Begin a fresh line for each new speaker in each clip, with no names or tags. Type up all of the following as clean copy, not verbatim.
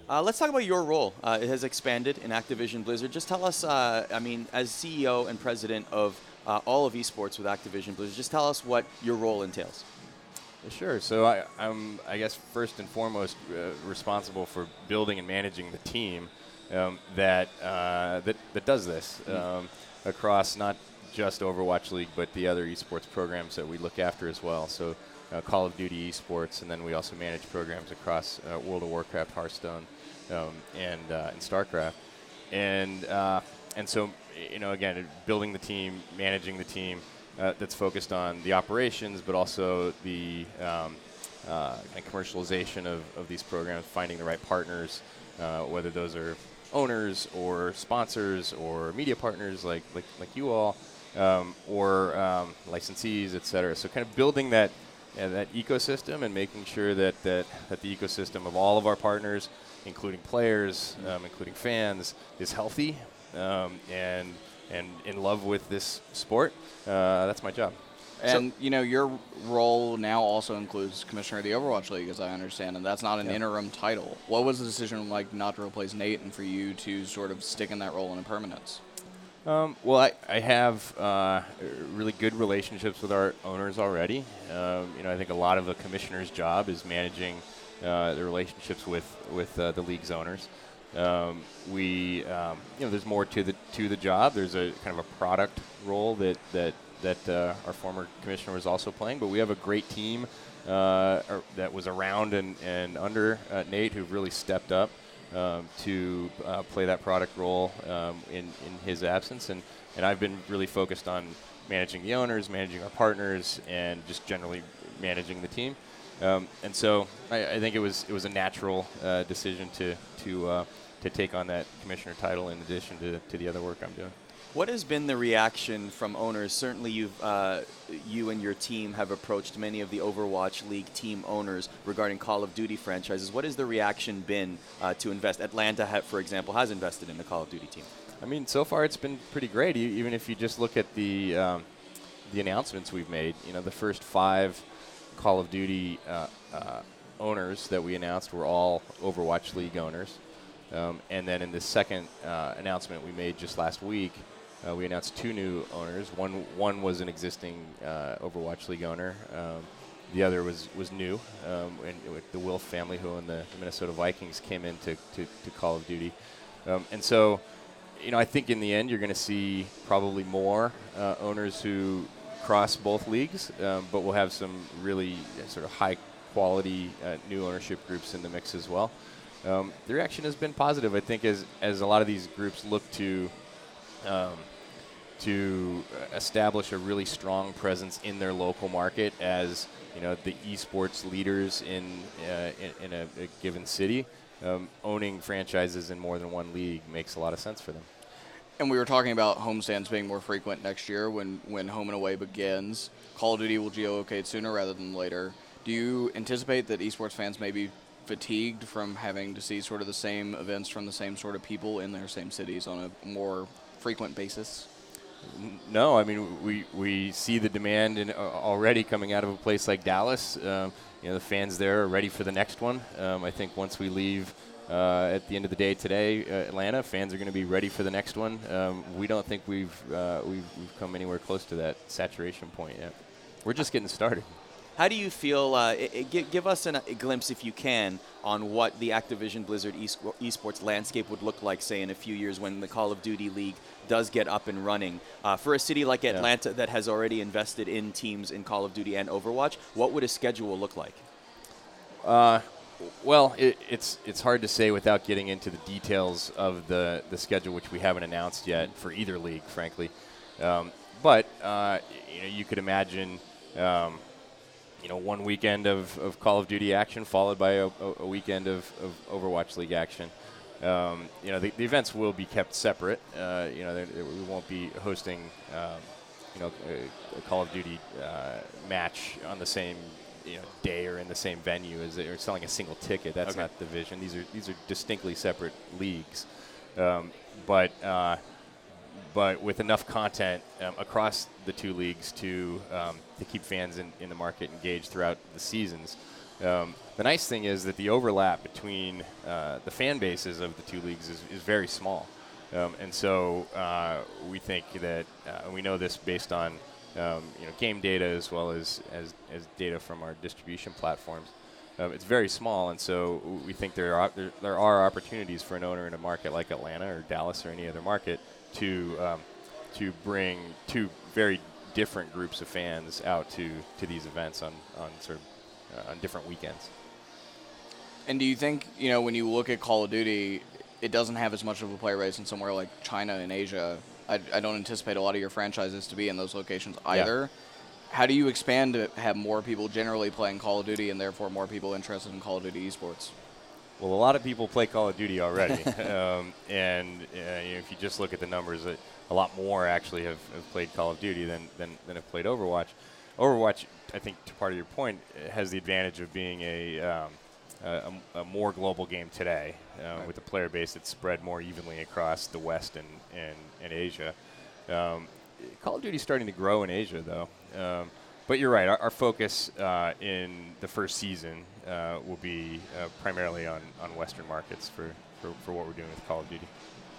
Let's talk about your role. It has expanded in Activision Blizzard. Just tell us, as CEO and president of all of esports with Activision Blizzard, just tell us what your role entails.
Sure. So I'm, I guess, first and foremost responsible for building and managing the team that does this across not just Overwatch League, but the other esports programs that we look after as well. So Call of Duty esports, and then we also manage programs across World of Warcraft, Hearthstone, and StarCraft. And so, again, building the team, managing the team that's focused on the operations, but also the commercialization of these programs, finding the right partners, whether those are owners or sponsors or media partners like you all, or licensees, et cetera. So kind of building that ecosystem and making sure that the ecosystem of all of our partners, including players, including fans, is healthy and in love with this sport. That's my job.
And, your role now also includes Commissioner of the Overwatch League, as I understand, and that's not an interim title. What was the decision like not to replace Nate and for you to sort of stick in that role in permanence?
Well, I have really good relationships with our owners already. I think a lot of a commissioner's job is managing the relationships with the league's owners. There's more to the job. There's a kind of a product role that our former commissioner was also playing, but we have a great team that was around and under Nate, who've really stepped up to play that product role in his absence, and I've been really focused on managing the owners, managing our partners, and just generally managing the team. And so I think it was a natural decision to take on that commissioner title in addition to the other work I'm doing.
What has been the reaction from owners? Certainly you and your team have approached many of the Overwatch League team owners regarding Call of Duty franchises. What has the reaction been to invest? Atlanta, for example, has invested in the Call of Duty team.
I mean, so far it's been pretty great. Even if you just look at the announcements we've made, the first 5 Call of Duty owners that we announced were all Overwatch League owners. And then in the second announcement we made just last week, we announced 2 new owners. One was an existing Overwatch League owner. The other was new. And the Wilf family, who own the Minnesota Vikings, came into Call of Duty. And so, I think in the end you're going to see probably more owners who cross both leagues, but we'll have some really sort of high-quality new ownership groups in the mix as well. The reaction has been positive, I think, as a lot of these groups look to establish a really strong presence in their local market as the esports leaders in a given city. Owning franchises in more than one league makes a lot of sense for them.
And we were talking about homestands being more frequent next year when home and away begins. Call of Duty will geo-locate sooner rather than later. Do you anticipate that esports fans may be fatigued from having to see sort of the same events from the same sort of people in their same cities on a more frequent basis?
No, I mean, we see the demand already coming out of a place like Dallas. The fans there are ready for the next one. I think once we leave at the end of the day today, Atlanta, fans are going to be ready for the next one. We don't think we've come anywhere close to that saturation point yet. We're just getting started.
How do you feel, give us a glimpse, if you can, on what the Activision Blizzard esports landscape would look like, say, in a few years when the Call of Duty League does get up and running. For a city like Atlanta that has already invested in teams in Call of Duty and Overwatch, what would a schedule look like?
Well, it's hard to say without getting into the details of the schedule, which we haven't announced yet for either league, frankly. But you could imagine one weekend of Call of Duty action followed by a weekend of Overwatch League action. The events will be kept separate. We won't be hosting, a Call of Duty match on the same day or in the same venue as or selling a single ticket. That's not the vision. These are distinctly separate leagues, but with enough content across the 2 leagues to keep fans in the market engaged throughout the seasons. The nice thing is that the overlap between the fan bases of the two leagues is very small. And so we think that, and we know this based on game data as well as data from our distribution platforms. It's very small, and so we think there are opportunities for an owner in a market like Atlanta or Dallas or any other market to bring two very different groups of fans out to these events on different weekends.
And do you think, when you look at Call of Duty, it doesn't have as much of a player base in somewhere like China and Asia? I don't anticipate a lot of your franchises to be in those locations either. Yeah. How do you expand to have more people generally playing Call of Duty and therefore more people interested in Call of Duty esports?
Well, a lot of people play Call of Duty already. If you just look at the numbers, a lot more actually have played Call of Duty than have played Overwatch. Overwatch, I think, to part of your point, has the advantage of being a more global game today, right, with a player base that's spread more evenly across the West and Asia. Call of Duty is starting to grow in Asia, though. But you're right. Our focus in the first season will be primarily on Western markets for what we're doing with Call of Duty.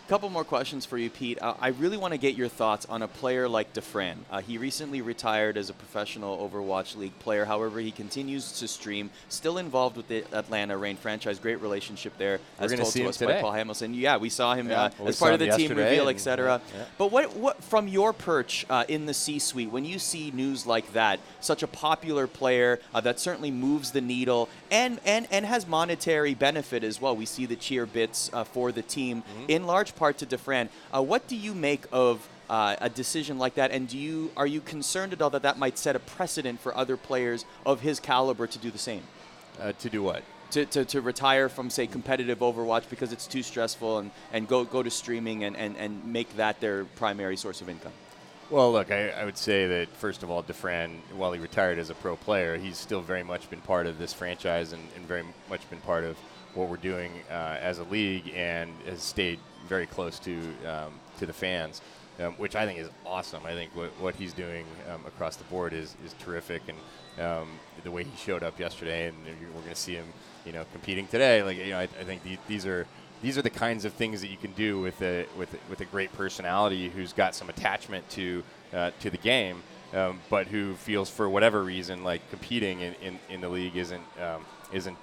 Couple more questions for you, Pete. I really want to get your thoughts on a player like Defrans. He recently retired as a professional Overwatch League player. However, he continues to stream, still involved with the Atlanta Reign franchise. Great relationship there, as told to us by Paul Hamilton. Yeah, we saw him as part of the team reveal, etc. Yeah. But what from your perch in the C-suite, when you see news like that, such a popular player that certainly moves the needle and has monetary benefit as well. We see the cheer bits for the team in large part to Defrans. What do you make of a decision like that, and are you concerned at all that might set a precedent for other players of his caliber to do the same?
To do what?
To retire from, say, competitive Overwatch because it's too stressful and go to streaming and make that their primary source of income?
Well, look, I would say that, first of all, Defrans, while he retired as a pro player, he's still very much been part of this franchise and very much been part of what we're doing as a league, and has stayed very close to the fans, which I think is awesome. I think what he's doing across the board is terrific, and the way he showed up yesterday, and we're going to see him, competing today. I think these are the kinds of things that you can do with a great personality who's got some attachment to the game, but who feels for whatever reason like competing in the league isn't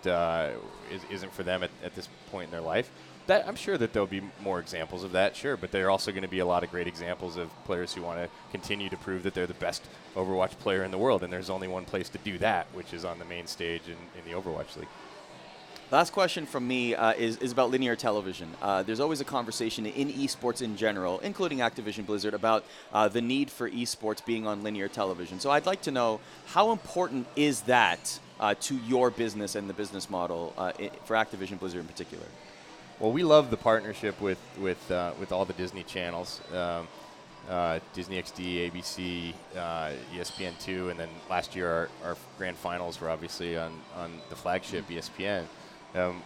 for them at this point in their life. That I'm sure that there'll be more examples of that, sure, but there are also going to be a lot of great examples of players who want to continue to prove that they're the best Overwatch player in the world, and there's only one place to do that, which is on the main stage in the Overwatch League.
Last question from me is about linear television. There's always a conversation in esports in general, including Activision Blizzard, about the need for esports being on linear television. So I'd like to know, how important is that to your business and the business model for Activision Blizzard in particular?
Well, we love the partnership with all the Disney channels, Disney XD, ABC, ESPN2, and then last year our grand finals were obviously on the flagship ESPN.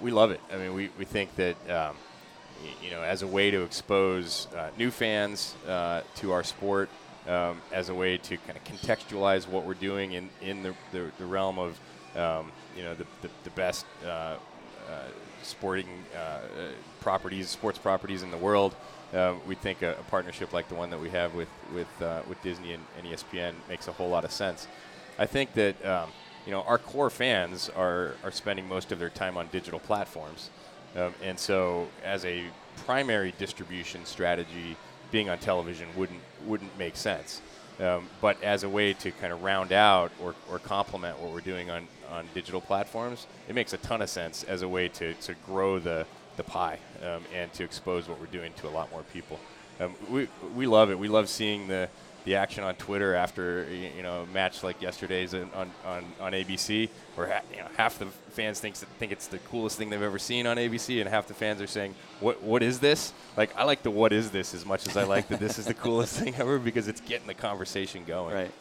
We love it. I mean, we think that as a way to expose new fans to our sport, as a way to kind of contextualize what we're doing in the realm of the best sports properties in the world. We think a partnership like the one that we have with Disney and ESPN makes a whole lot of sense. I think that our core fans are spending most of their time on digital platforms, and so as a primary distribution strategy, being on television wouldn't make sense. But as a way to kind of round out or complement what we're doing on digital platforms, it makes a ton of sense as a way to grow the pie and to expose what we're doing to a lot more people. We love it. We love seeing the action on Twitter after a match like yesterday's on ABC, where half the fans think it's the coolest thing they've ever seen on ABC, and half the fans are saying, "What is this?" Like, I like the "what is this" as much as I like that this is the coolest thing ever, because it's getting the conversation going.
Right.